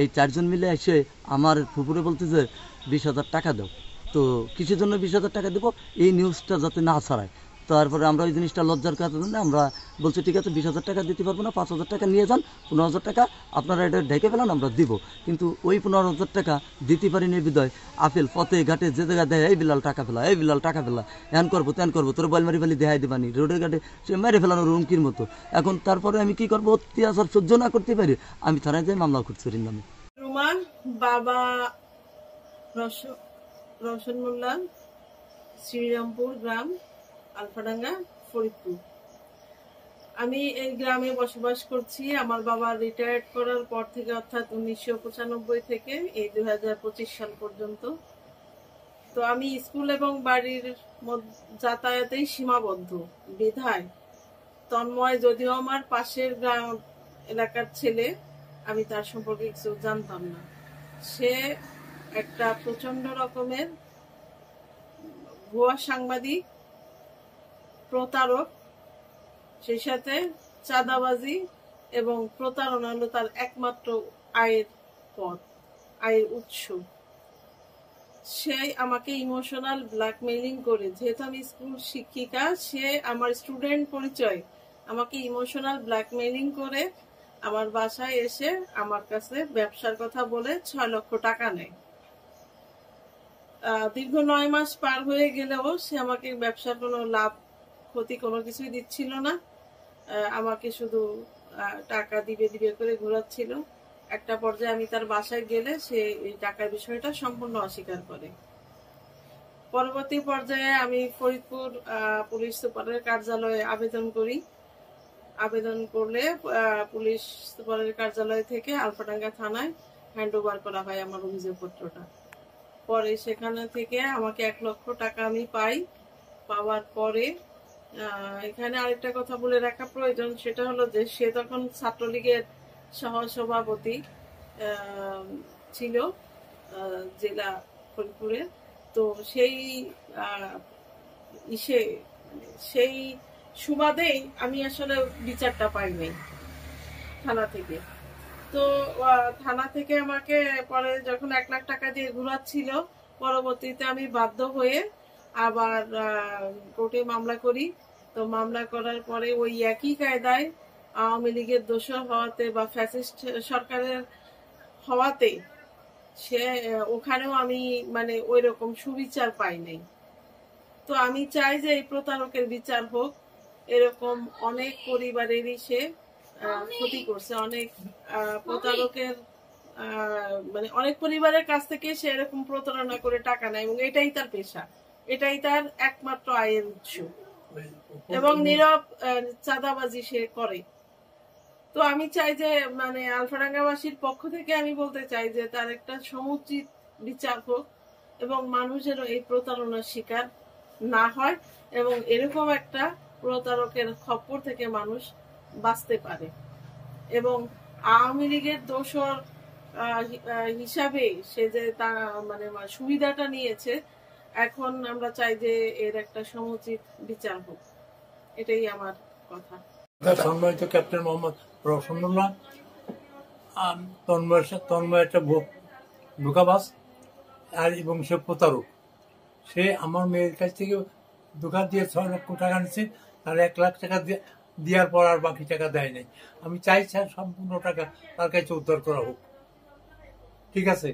এই 4 জন মিলে এসে আমার ফুপুরে বলতেছে 20,000 টাকা দাও। তো কিসের জন্য 20,000 টাকা দেবো? এই নিউজটা যাতে না ছড়ায়। তারপরে আমরা ওই জিনিসটা লজ্জার কারণে আমরা বলছি ঠিক আছে 20,000 টাকা দিতে পারবো না, 5,000 টাকা নিয়ে যান, 15,000 টাকা আপনারা এটা ঢেকে ফেলান, আমরা দিব। কিন্তু ওই 15,000 টাকা দিতে পারিনি বিদয় আপেল পথে ঘাটে যে জায়গা দেয়, এই বিলাল টাকা ফেলা, এই বিলাল টাকা ফেলা, এন করবো তেন করবো, তোর বল মারি ফেলি দেখাই দেবানি, রোডের ঘাটে সে মেরে ফেলানোর হুমকির মতো। এখন তারপরে আমি কি করবো? অত্যাচার সহ্য না করতে পারি, আমি থানায় যাই মামলা করছি ওর নামে। রুমান বাবা রওশন মোল্লা, শ্রীরামপুর গ্রাম, আলফাডাঙ্গা, ফরিদপুর। আমি এই গ্রামে বসবাস করছি। আমার বাবা রিটায়ার্ড করার পর থেকে, অর্থাৎ 1995 থেকে এই 2025 সাল পর্যন্ত। তো আমি স্কুল এবং বাড়ির যাতায়াতেই সীমাবদ্ধ বিধায় তন্ময় যদিও আমার পাশের গ্রাম এলাকার ছেলে, আমি তার সম্পর্কে কিছু জানতাম না। সে একটা প্রচন্ড রকমের ভুয়া সাংবাদিক, প্রতারক, সেই সাথে চাঁদাবাজি এবং প্রতারণা হলো তার একমাত্র আয়ের পথ, আয়ের উৎস। সে আমাকে ইমোশনাল ব্ল্যাকমেইলিং করে, যেহেতু আমি স্কুল শিক্ষিকা, সে আমার স্টুডেন্ট পরিচয় আমাকে ইমোশনাল ব্ল্যাকমেইলিং করে আমার বাসায় এসে আমার কাছে ব্যবসার কথা বলে 6 লক্ষ টাকা নেয়। দীর্ঘ 9 মাস পার হয়ে গেলেও সে আমাকে ব্যবসার কোনো লাভ ক্ষতি কোনো কিছুই দিচ্ছিল না। আমাকে শুধু টাকা দিবে দিবে করে ঘোরাচ্ছিল। একটা পর্যায়ে আমি তার বাসায় গেলে সে এই টাকার বিষয়টা সম্পূর্ণ অস্বীকার করে। পরবর্তী পর্যায়ে আমি ফরিদপুর পুলিশ সুপারের কার্যালয়ে আবেদন করি। আবেদন করলে পুলিশ সুপারের কার্যালয় থেকে আলফাডাঙ্গা থানায় হ্যান্ড ওভার করা হয় আমার অভিযোগপত্রটা। পরে সেখানে থেকে আমাকে 1 লক্ষ টাকা আমি পাই। পাওয়ার পরে এখানে আরেকটা কথা বলে রাখা প্রয়োজন, সেটা হলো যে সে তখন ছাত্রলীগের সহসভাপতি ছিল জেলা ফরিদপুরে। তো সেই সুবাদেই আমি আসলে বিচারটা পাই নাই থানা থেকে। তো থানা থেকে আমাকে পরে যখন 1 লাখ টাকা দিয়ে ঘুরাচ্ছিল, পরবর্তীতে আমি বাধ্য হয়ে আবার কোর্টে মামলা করি। তো মামলা করার পরে ওই একই কায়দায় আওয়ামী লীগের দোষর হওয়াতে বা ফ্যাসিস্ট সরকারের হওয়াতে সে ওখানেও আমি মানে ওই রকম সুবিচার পাই নাই। তো আমি চাই যে এই প্রতারকের বিচার হোক। এরকম অনেক পরিবারেরই সে ক্ষতি করছে, অনেক প্রতারকের মানে অনেক পরিবারের কাছ থেকে সে এরকম প্রতারণা করে টাকা নেয় এবং এটাই তার পেশা, এটাই তার একমাত্র আয়ের উৎস এবং নীরব চাঁদাবাজি সে করে। তো আমি চাই যে মানে আলফাডাঙ্গাবাসীর পক্ষ থেকে আমি বলতে চাই যে তার একটা সমুচিত বিচার হোক এবং মানুষেরও এই প্রতারণার শিকার না হয় এবং এরকম একটা প্রতারকের খপ্পর থেকে মানুষ বাঁচতে পারে। এবং আওয়ামী লীগের দোষর হিসাবে সে যে তার মানে সুবিধাটা নিয়েছে, এখন আমরা চাই যে এর একটা সমুচিত বিচার হোক। এটাই আমার কথা। সম্মানিত ক্যাপ্টেন মোহাম্মদ রওশন মোল্লা, তন্ময় একটা ধোঁকাবাজ আর এবং সে প্রতারক। সে আমার মেয়ের কাছ থেকে ধোঁকা দিয়ে 6 লক্ষ টাকা নিচ্ছে, তার 1 লাখ টাকা দেওয়ার পর আর বাকি টাকা দেয় নাই। আমি চাই সম্পূর্ণ টাকা তার কাছে উদ্ধার করা হোক। ঠিক আছে।